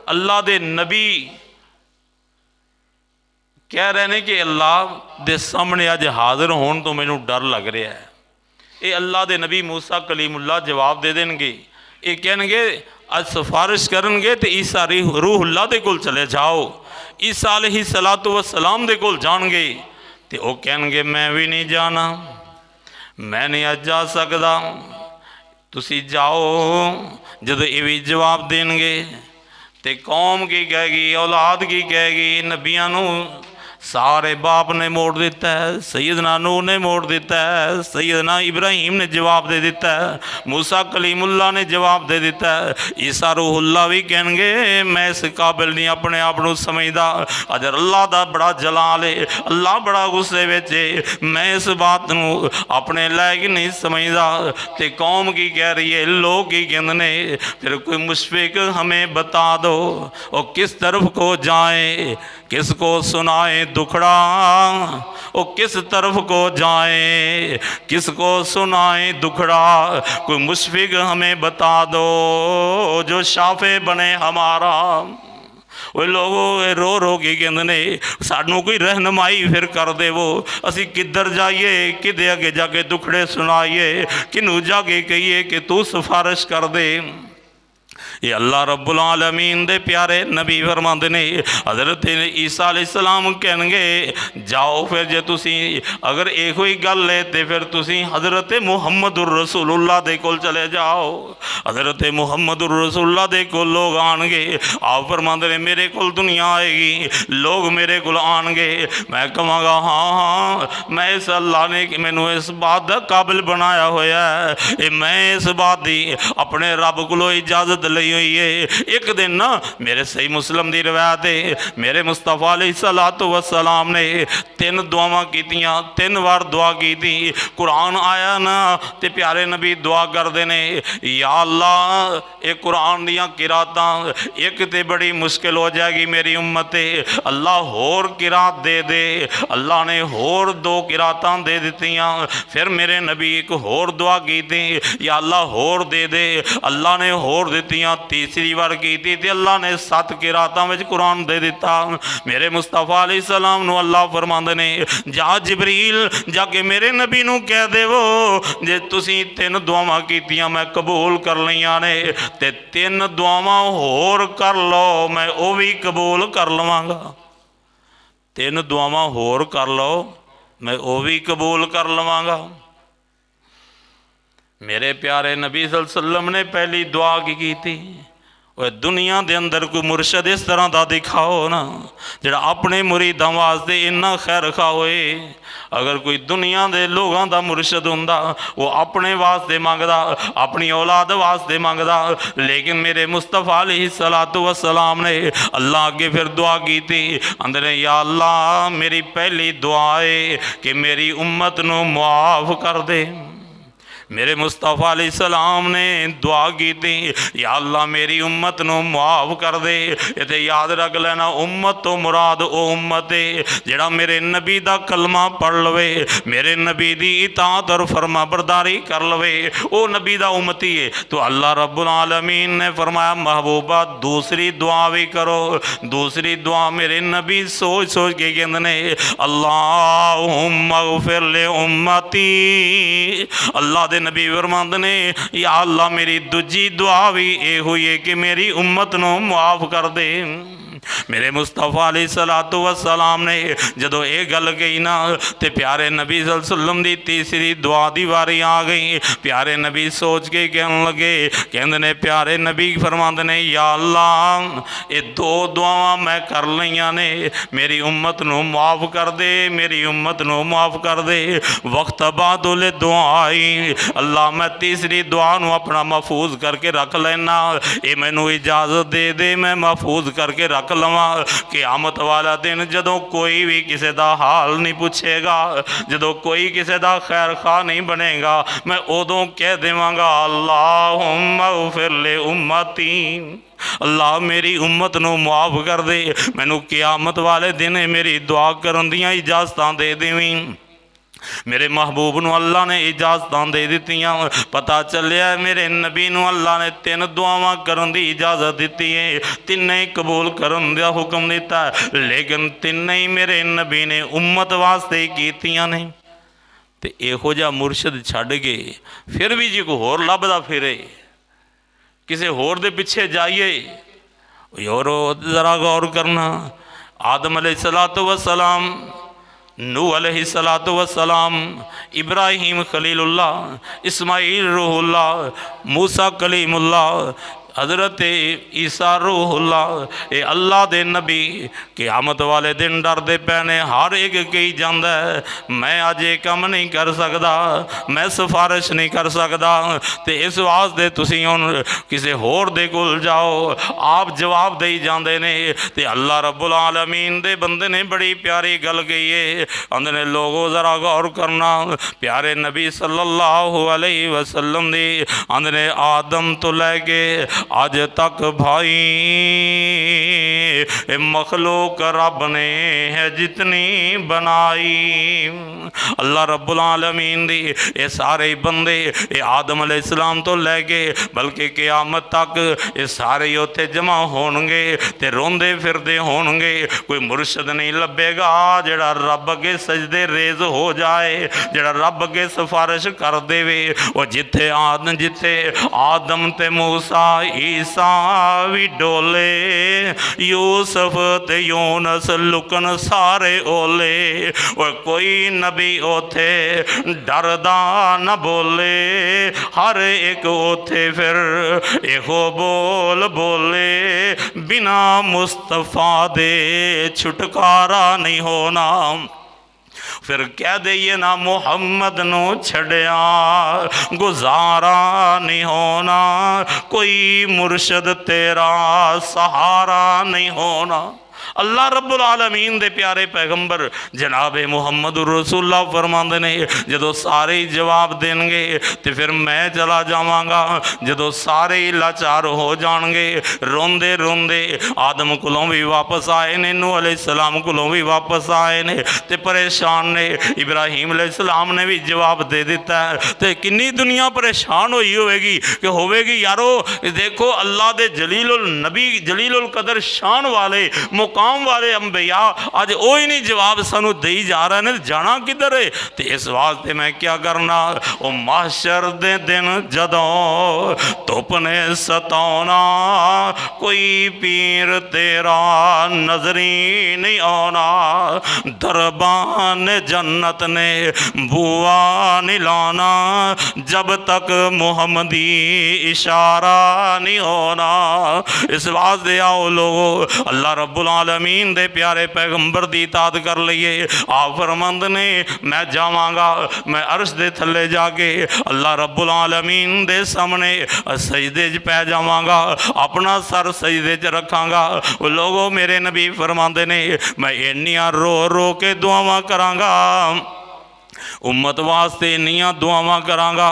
अल्लाह दे नबी कह रहे हैं कि अल्लाह दे सामने अज हाजिर होने तो मैनू डर लग रहा है। ये अल्लाह दे नबी मूसा कलीमुल्लाह जवाब दे देंगे। ये कहणगे अज सिफारिश करनगे तो ईसा रूहुल्लाह दे कोल चले जाओ। ईसा अलैहिस्सलातु वस्सलाम दे कोल जाणगे तो वह कहणगे मैं भी नहीं जाना, मैं नहीं अज जा सकदा। तुसी जाओ। जदों ये भी जवाब देंगे तो कौम की कहेगी, औलाद की कहेगी, नबियां नूं सारे बाप ने मोड़ दिता है, सैयदना नूह ने मोड़ दिता है, सैयदना इब्राहीम ने जवाब दे दिता है, मूसा कलीमुल्लाह ने जवाब दे दिता है। ईसा रूहुल्लाह भी कहेंगे मैं इस काबिल नहीं अपने आप को समझदा। अजर अल्लाह का बड़ा जलाल है, अल्लाह बड़ा गुस्से विच है, मैं इस बात को अपने लायक नहीं समझदा। तो कौम की कह रही है, लोग की कहते हैं, फिर कोई मुशफिक हमें बता दो और किस तरफ को जाए, किसको सुनाए दुखड़ा, वो किस तरफ को जाए, किसको सुनाए दुखड़ा। कोई मुशफिक हमें बता दो जो शाफे बने हमारा। वो लोग रो रो के कहते ने सानू कोई रहनुमाई फिर कर देवो, असी किधर जाइए, किदे अगे जाके दुखड़े सुनाइए, किनू जाके कहिए कि तू सिफारिश कर दे। ये अल्लाह रब्बुल आलमीन दे प्यारे नबी फरमाते ने। हज़रत ईसा अलैहिस्सलाम कहणगे जाओ फिर जे तुसी अगर एक ही गल है तो फिर तुसी हज़रत मुहम्मदुर रसूलुल्लाह दे कोल चले जाओ। हज़रत मुहम्मदुर रसूलुल्लाह दे कोल लोग आएंगे। आप फरमाते ने मेरे कोल दुनिया आएगी, लोग मेरे कोल आएंगे, मैं कहांगा हाँ हाँ मैं इस अल्लाह ने मैनू इस बात का काबिल बनाया होया है, मैं इस बात की अपने रब कोलों इजाजत लई हुई है। एक दिन ना मेरे सही मुस्लिम की रवायत है, मेरे मुस्तफा अलैहिस्सलातु वस्सलाम ने 3 दुआवां कीतियां, 3 बार दुआ की थी। कुरान आया ना ते प्यारे नबी दुआ करते ने या अल्लाह ये कुरान दियां किरातां एक तो बड़ी मुश्किल हो जाएगी मेरी उम्मत है, अल्लाह होर किरात दे दे। अल्लाह ने होर 2 किरातां दे दित्तियां। फिर मेरे नबी एक होर दुआ की थी या अल्लाह होर दे दे। अल्लाह ने होर दित्तियां। तीसरी बार की थी तो अल्लाह ने 7 किरातां में कुरान दे दिता। मेरे मुस्तफा अलैहिस्सलाम नूं अल्लाह फरमांदे ने जा जिबरील जाके मेरे नबी नूं कह देवो जे तुसीं 3 दुआवां कीतियां मैं कबूल कर लईआं ने ते 3 दुआवां होर कर लो मैं वो भी कबूल कर लवांगा। 3 दुआवां होर कर लो मैं वो भी कबूल कर लवांगा। मेरे प्यारे नबी सल्लल्लाहु अलैहि वसल्लम ने पहली दुआ की थी, और दुनिया के अंदर कोई मुर्शद इस तरह का दिखाओ ना जिहड़ा अपने मुरीदां वास्ते इन्ना खैर खा होए। अगर कोई दुनिया के लोगों का मुर्शद हुंदा वो अपने वास्ते मंगदा, अपनी औलाद वास्ते मंगदा, लेकिन मेरे मुस्तफा अलैहिस्सलातु वस्सलाम ने अल्लाह अगे फिर दुआ की थी, अंदर या अल्लाह मेरी पहली दुआ है कि मेरी उम्मत नूं मुआफ़ कर दे। मेरे मुस्तफा अलैहिस्सलाम ने दुआ की थी, या अल्लाह मेरी उम्मत नूं मुआफ़ कर दे। इत्थे याद रख लेना, उम्मत तो मुराद वो उम्मत है जिहड़ा मेरे नबी दा कलमा पढ़ लवे, मेरे नबी दी इताअत और फरमा बरदारी कर लवे, वो नबी दा उम्मती है। तो अल्लाह रब्बुल आलमीन ने फरमाया महबूबा दूसरी दुआ भी करो। दूसरी दुआ मेरे नबी सोच सोच के कहंदे ने अल्लाहुम्मा ग़फिर ले उम्मती। अल्लाह दे नबी फरमांदे ने या अल्लाह मेरी दूजी दुआ भी ये हुई है कि मेरी उम्मत नूं मुआफ़ कर दे। मेरे मुस्तफा अलैहिस्सलातु वस्सलाम ने जदों ये गल कही ना तो प्यारे नबी सल्लल्लाहु अलैहि वसल्लम की तीसरी दुआ की वारी आ गई। प्यारे नबी सोच के कहने लगे, कहंदे ने प्यारे नबी फरमांदे ने या अल्लाह ये दो दुआवां मैं कर लईयां ने, मेरी उम्मत नूं मुआफ़ कर दे, मेरी उम्मत नूं मुआफ़ कर दे। वक्त बादुल दुआ आई, अल्लाह मैं तीसरी दुआ नूं अपना महफूज करके रख लेना, ये मैनू इजाज़त दे दे मैं महफूज करके रख लवा। क़यामत वाला दिन जदों कोई भी किसी का हाल नहीं पूछेगा, जदों कोई किसी का खैर खा नहीं बनेगा, मैं उदों कह देवांगा अल्लाहुम्मा ग़फिर ले उम्मती। अल्लाह मेरी उम्मत नूं मुआफ़ कर दे, मैनू क़यामत वाले दिन मेरी दुआ करन दियां इजाज़तां दे देवीं। मेरे महबूब नूं अल्लाह ने इजाज़तां दे दित्तियां। पता चलिया मेरे नबी नूं अल्लाह ने 3 दुआवां करन दी इजाज़त दित्ती है, तिन्ने कबूल करन दा हुक्म दिता, लेकिन तिन्ने ही मेरे नबी ने उम्मत वास्ते कीतियां ने। ते इहो जिहा मुर्शद छड्ड के फिर भी जे कोई होर लभदा फिरे, किसी होर दे पिछे जाइए, यारो ज़रा गौर करना। आदम अलैहिस्सलातु वस्सलाम, नूह अलैहिस्सलातु वस्सलाम, इब्राहीम खलीलुल्लाह, इस्माईल रूहुल्लाह, मूसा कलीमुल्लाह, हज़रत ईसा रूहुल्लाह, ये अल्लाह दे नबी क़यामत वाले दिन डरदे पे ने। हर एक कही जाता है मैं अज ये काम नहीं कर सकता, मैं सिफारिश नहीं कर सकता, तो इस वास्ते तुसीं हुण किसी होर दे कोल जाओ, आप जवाब दई जाते ने। ते अल्लाह रब्बुल आलमीन दे बंदे ने बड़ी प्यारी गल कही है, आंदे ने लोगों ज़रा गौर करना। प्यारे नबी सल्लल्लाहु अलैहि वसल्लम दी आंदे ने आदम तो लैके अज तक भाई मखलूक रब ने है जितनी बनाई, अल्लाह रब्बुल आलमीन दी ये सारे बंदे ये आदम अलैहिस्सलाम तो लैके बल्कि क़यामत तक ये सारे उत्थे जमा होणगे ते रोंदे फिरदे होणगे। कोई मुर्शद नहीं लभेगा जिहड़ा रब अगे सजदे रेज हो जाए, जिहड़ा रब अगे सिफारिश कर देवे। वो जिथे आदम ते मूसा ईसा भी डोले, यूसुफ ते यूनस लुकन सारे ओले, और कोई नबी ओथे डरदा न बोले, हर एक ओथे फिर एहो बोल बोले, बिना मुस्तफा दे छुटकारा नहीं होना। फिर कह दईए ना मुहम्मद नू छड़िया गुजारा नहीं होना, कोई मुर्शद तेरा सहारा नहीं होना। अल्लाह रब्बुल आलमीन दे प्यारे पैगंबर जनाब मुहम्मद रसूलुल्लाह फरमांदे ने जदों सारे ही जवाब देंगे तो फिर मैं चला जावांगा। जदों सारे ही लाचार हो जाएंगे, रोंदे रोंदे आदम कोलों भी वापस आए ने, नूह अलैहिस्सलाम कोलों भी वापस आए ने, ते परेशान ने। इब्राहीम अलैहिस्सलाम ने भी जवाब दे दिता है। तो किन्नी दुनिया परेशान हुई होगी कि होवेगी यारो देखो अल्लाह दे जलीलुल नबी जलीलुल कदर शान वाले मुकाम वाले अंबिया अज वो ही नहीं जवाब सानू दई जा रहे ने, जाना किधर है। तो इस वास्ते मैं क्या करना, वो माशर दे दिन जदों धुप ने सताना, कोई पीर तेरा नजरी नहीं आना, दरबान जन्नत ने बुआ नहीं लाना, जब तक मुहम्मदी इशारा नहीं होना। इस वास्ते आओ लोगो अल्लाह रब्बुल आलमीन दे प्यारे पैगंबर दी इताअत कर लईए। आप फरमांद ने मैं जावांगा, मैं अर्श दे थल्ले जाके अल्लाह रब्बुल आलमीन दे सामने सजदे च पै जावांगा, अपना सर सजदे च रखांगा। वो लोगो मेरे नबी फरमांदे ने मैं इन्नियां रो रो के दुआवां करांगा, उम्मत वास्ते इन्नियां दुआवां करांगा,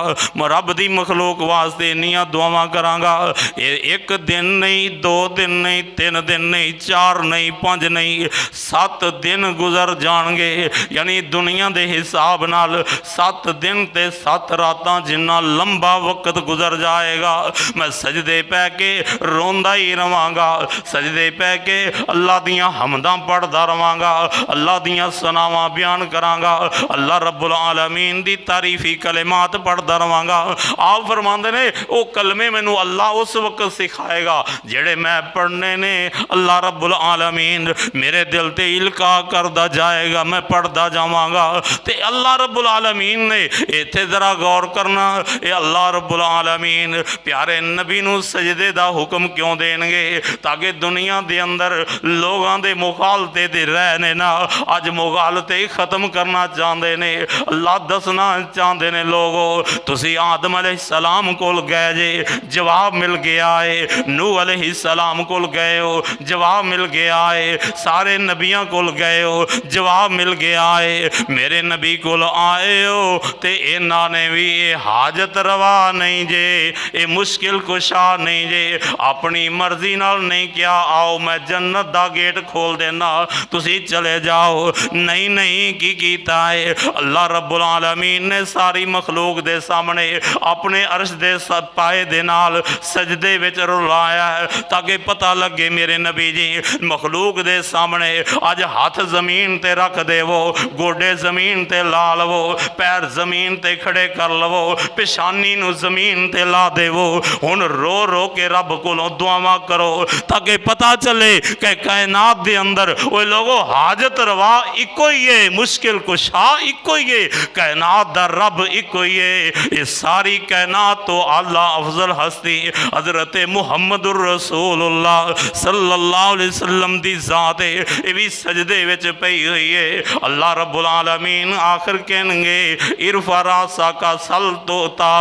रब दी मखलूक वास्ते इन्नियां दुआवां करांगा। एक दिन नहीं, 2 दिन नहीं, 3 दिन नहीं, 4 नहीं, 5 नहीं, 7 दिन गुजर जाएंगे। यानी दुनिया के हिसाब नाल 7 दिन ते 7 रातां जिन्ना लंबा वक्त गुजर जाएगा, मैं सजदे पै के रोंदा ही रवांगा, सजदे पै के अल्लाह दियां हमदां पढ़दा रवांगा, अल्लाह दियां सनावां बयान करांगा, अल्लाह रब्बुल आलमीन दी तारीफी कलिमात पढ़दा रवांगा। आप फरमांदे ने वो कलमे मैनू अल्लाह उस वक्त सिखाएगा जेड़े मैं पढ़ने ने, अल्लाह रब्बुल आलमीन मेरे दिल ते इल्का करदा जाएगा, मैं पढ़दा जावांगा। ते अल्लाह रब्बुल आलमीन ने इत्थे जरा गौर करना, ये अल्लाह रब्बुल आलमीन प्यारे नबी नू सजदे दा हुक्म क्यों देंगे, ताकि दुनिया दे अंदर लोगों के मुखालते दे रहने ना, अज मुखालते खत्म करना चाहते ने। अल्लाह दसना चाहते ने लोगो तुसी आदम अलैहिस्सलाम कोल गए जे, जवाब मिल गया है, नूह अलैहिस्सलाम कोल गए हो, जवाब मिल गया है, सारे नबियां कोल गए हो, जवाब मिल गया है, मेरे नबी कोल आए हो ते इन्हां ने भी ये हाजत रवा नहीं जे, ये मुश्किल कुशा नहीं जे, अपनी मर्जी नाल नहीं किया आओ मैं जन्नत दा गेट खोल देना तुसी चले जाओ। नहीं नहीं की कीता है, अल्लाह रब्बुल आलमीन ने सारी मखलूक दे सामने अपने अर्श दे पाए दे नाल सजदे विच रुलाया है, ताकि पता लगे मेरे नबी जी मखलूक दे सामने अज हाथ जमीन ते रख देवो, गोडे जमीन ते ला लवो, पैर जमीन ते खड़े कर लवो, पेशानी नू जमीन ते ला देवो, हुण रो रो के रब कोलों दुआवां करो, ताकि पता चले कि कायनात दे अंदर वो लोगों हाजत रवा इको ही है, मुश्किल कुशा इको ही है, कायनात दा रब इको ही है। ये सारी कायनात तो आला अफजल हस्ती हजरत मुहम्मदुर रसूलुल्लाह सल्लल्लाहु अलैहि वसल्लम दी जात है, ये भी सजदे विच पई हुई है। अल्लाह रब्बुल आलमीन आखिर कहणगे इरफा रासा का सल तोता,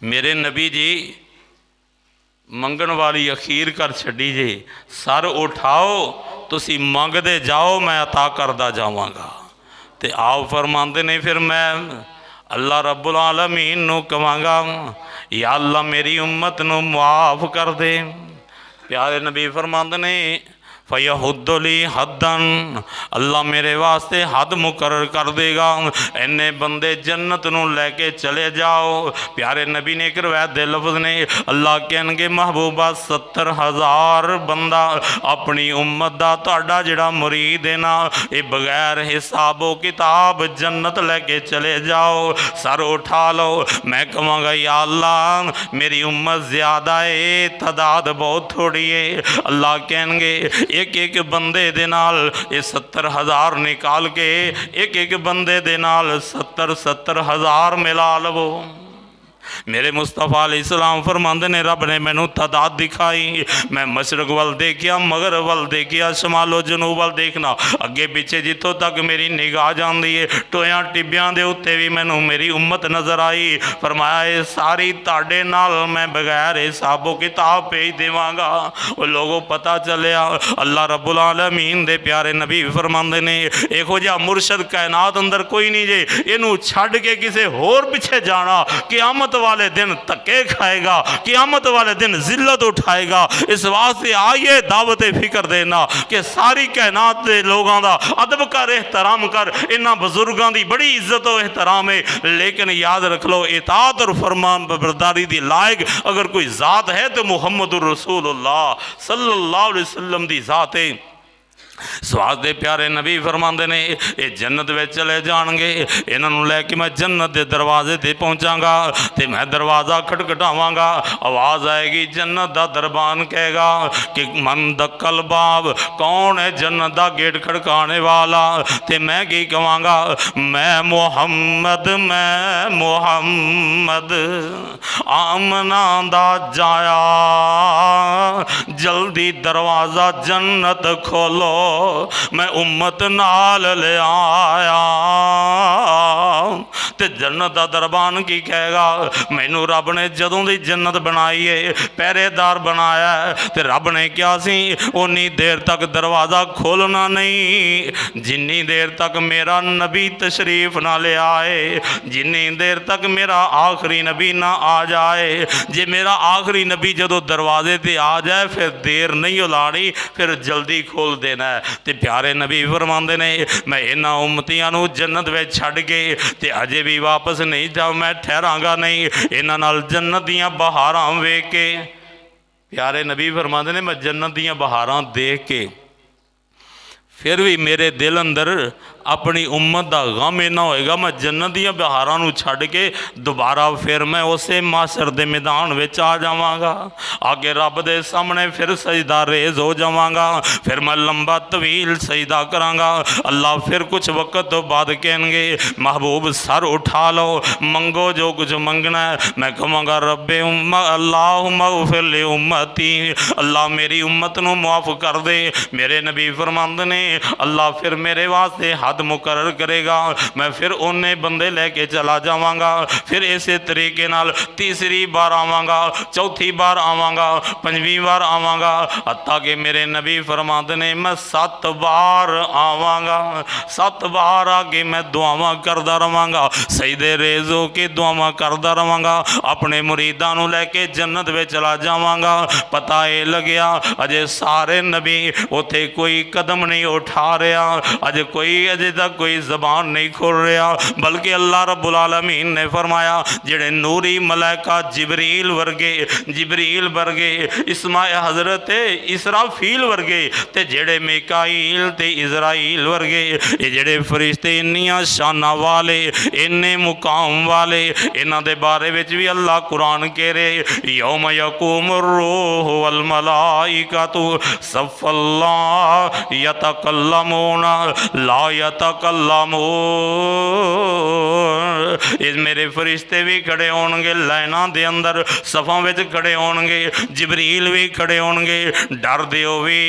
मेरे नबी जी मंगण वाली अखीर कर छड़ी जे, सर उठाओ तुसी मंगदे जाओ मैं अता करदा जावांगा। ते आप फरमांदे ने फिर मैं अल्लाह रब्बुल आलमीन नू कहांगा या अल्लाह मेरी उम्मत नू माफ़ कर दे। प्यारे नबी फरमांदे ने फयहुद्दुली हद्दन, अल्लाह मेरे वास्ते हद मुकर्रर कर देगा, इन्ने बंदे जन्नत नू लैके चले जाओ। प्यारे नबी ने एक रवायत दे लफ्ज़ ने अल्लाह कहणगे महबूबा 70,000 बंदा अपनी उम्मत दा तुहाडा जिहड़ा मुरीद है ना, ये बगैर हिसाबो किताब जन्नत लैके चले जाओ। सर उठा लो, मैं कहांगा या अल्लाह मेरी उम्मत ज़्यादा है, तादाद बहुत थोड़ी है। अल्लाह कहणगे एक एक बंदे दे नाल ये 70,000 निकाल के एक एक बंदे दे नाल 70,000 मिला लवो। मेरे मुस्तफा अलैहिस्सलाम फरमांदे ने रब ने मैनू तादाद दिखाई, मैं मशरक वल देखिया, मगरब वल देखिया, शमालो जनूब वल देखना, अगे पिछे जितों तक मेरी निगाह जाती है टोया टिब्बियां दे उत्ते भी मैनू मेरी उम्मत नजर आई। फरमाया ये सारी ताड़े नाल मैं बगैर हिसाबो किताब भेज देवांगा। वो लोगों पता चलिया अल्लाह रब्बुल आलमीन दे प्यारे नबी फरमांदे ने इहो जिहा मुर्शद कायनात अंदर कोई नहीं जे, इनू छड्ड के किसे होर पिछे जाना क़यामत वाले दिन धक्के खाएगा, क़यामत वाले दिन जिल्लत उठाएगा। इस वास्ते आइए दावत फिक्र देना कि सारी कायनात के लोगों का अदब कर, एहतराम कर, इन्हां बुजुर्गों की बड़ी इज्जत और एहतराम है, लेकिन याद रख लो इताअत और फरमान बरदारी दी लायक अगर कोई ज़ात है तो मुहम्मदुर रसूलुल्लाह सल्लल्लाहु अलैहि वसल्लम दी ज़ात है। स्वाद दे प्यारे नबी फरमाते ने ये जन्नत में चले जाएंगे, इन्हों लैके मैं जन्नत के दरवाजे ते पहुँचागा तो मैं दरवाज़ा खटखटावांगा, आवाज़ आएगी, जन्नत का दरबान कहेगा कि मन दक्कल बाब, कौन है जन्नत का गेट खड़काने वाला, तो मैं की कहांगा, मैं मुहम्मद आमना दा जाया, जल्दी दरवाज़ा जन्नत खोलो, मैं उम्मत नाल ले आया। ते जन्नत का दरबान की कहेगा, मैनू रब ने जदों दी जन्नत बनाई है पहरेदार बनाया, ते रब ने क्या सी उन्नी देर तक दरवाज़ा खोलना नहीं जिन्नी देर तक मेरा नबी तशरीफ ना ले आए, जिन्नी देर तक मेरा आखिरी नबी ना आ जाए। जे मेरा आखिरी नबी जदों दरवाजे ते आ जाए फिर देर नहीं लानी, फिर जल्दी खोल देना है। ते प्यारे नबी फरमाते ने, मैं इन्हां उम्मतियां नूं जन्नत विच छड्ड के ते अजे भी वापस नहीं जाऊँ, मैं ठहरांगा नहीं, इन्हां नाल जन्नत दीयां बहारां वेख के। प्यारे नबी फरमाते ने, मैं जन्नत दीयां बहारां देख के फिर भी मेरे दिल अंदर अपनी उम्मत का गम इन्ना होएगा, मैं जन्नत दीयां बहारां नूं छड्ड के दोबारा फिर मैं उसे माशर दे मैदान विच आ जावांगा, आगे रब दे सामने फिर सजदा रेज हो जावांगा, फिर मैं लंबा तवील सजदा करांगा। अल्लाह फिर कुछ वक्त तो बाद कहेंगे, महबूब सर उठा लो, मंगो जो कुछ मंगना है। मैं कहांगा, रब्बे अल्लाह मगफिर ले उम्मती, अल्लाह मेरी उम्मत नूं माफ़ कर दे। मेरे नबी फरमांदे ने, अल्लाह फिर मेरे वास्ते हद मुकर्रर करेगा, मैं फिर उन्ने बंदे लेके चला जावांगा, फिर इसे तरीके नाल तीसरी बार आवांगा, चौथी बार आवांगा, पंजवीं बार आवांगा, हत्ता कि मेरे नबी फरमाते ने मैं 7 बार आवांगा। 7 बार आके मैं दुआवां करदा रवांगा, सजदे रेज़ होके दुआवां करदा रवांगा, अपने मुरीदां नूं लैके जन्नत में चला जावांगा। पता ये लग्या अजे सारे नबी उत्थे कोई कदम नहीं उठा रहा, अजे कोई अजे तक कोई जबान नहीं खोल रहा, बल्कि अल्लाह रब्बुल आलमीन ने फरमाया जेड़े नूरी मलाइका जिबरील वर्गे इस्माइल हजरत इसराफील वर्गे ते जेड़े मिकाईल ते इजराइल वर्गे, ये जेड़े फरिश्ते इन्नियां शाना वाले इन्ने मुकाम वाले, इन्हां दे बारे विच भी अल्लाह कुरान कह रहे, यौम यकूमुर रूह वल मलाइकातु सफ़्फ़ल्ला यतकल्लमूना ला यतकल्लमून। इस मेरे फरिश्ते भी खड़े होणगे, लाइना दे अंदर सफ़ां विच खड़े होणगे, जिबरील भी खड़े होणगे, डर दिओ भी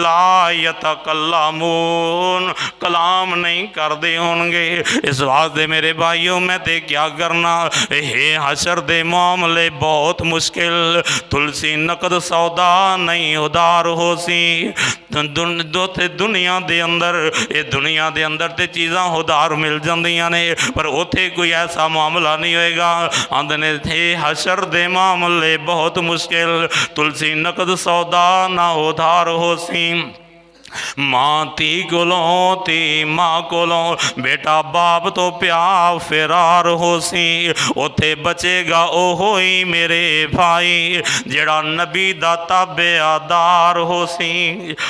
ला यतकल्लमून, कलाम नहीं करदे होणगे। इस वास्ते मेरे भाइयों मैं ते क्या करना, हे हशर दे मामले बहुत मुश्किल, तुलसी नकद सौदा नहीं उधार हो सी। दुनिया दे अंदर ये दुनिया दे अंदर ते चीज़ां उधार मिल जांदियां ने, पर उथे कोई ऐसा मामला नहीं होएगा। आंदे ने थे हशर दे मामले बहुत मुश्किल, तुलसी नकद सौदा ना उधार हो सी। माँ ती कोलों ती माँ कोलों बेटा बाप तो प्या फिरार हो सी, उथे बचेगा ओहो ही मेरे भाई जेड़ा नबी दा ताबेदार हो सी।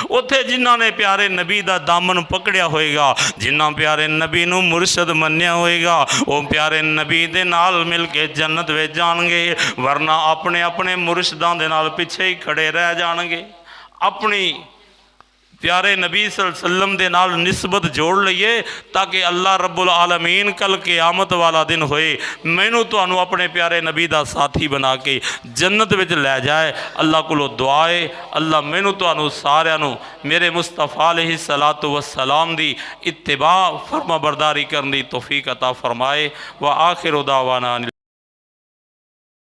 उथे जिन्हां ने प्यारे नबी दा दामन पकड़िया होएगा, जिन्हां प्यारे नबी नूं मुर्शद मन्निया होएगा, वो प्यारे नबी दे नाल मिल के जन्नत विच जाणगे, वरना अपने अपने मुर्शदां दे नाल पिछे ही खड़े रह जाणगे। अपनी प्यारे नबी सल्लल्लाहु अलैहि वसल्लम दे नाल निस्बत जोड़ लईए ताकि अल्लाह रब्बुल आलमीन कल क़यामत वाला दिन होए मैनू तुहानू अपने प्यारे नबी दा साथी बना के जन्नत विच लै जाए। अल्लाह कोलों दुआ है, अल्लाह मैनू तुहानू सारिआं नू मेरे मुस्तफा अलैहि सलातो वस्सलाम दी इत्तिबा फरमा बरदारी करन दी तौफीक अता फरमाए। व आखिर दावाना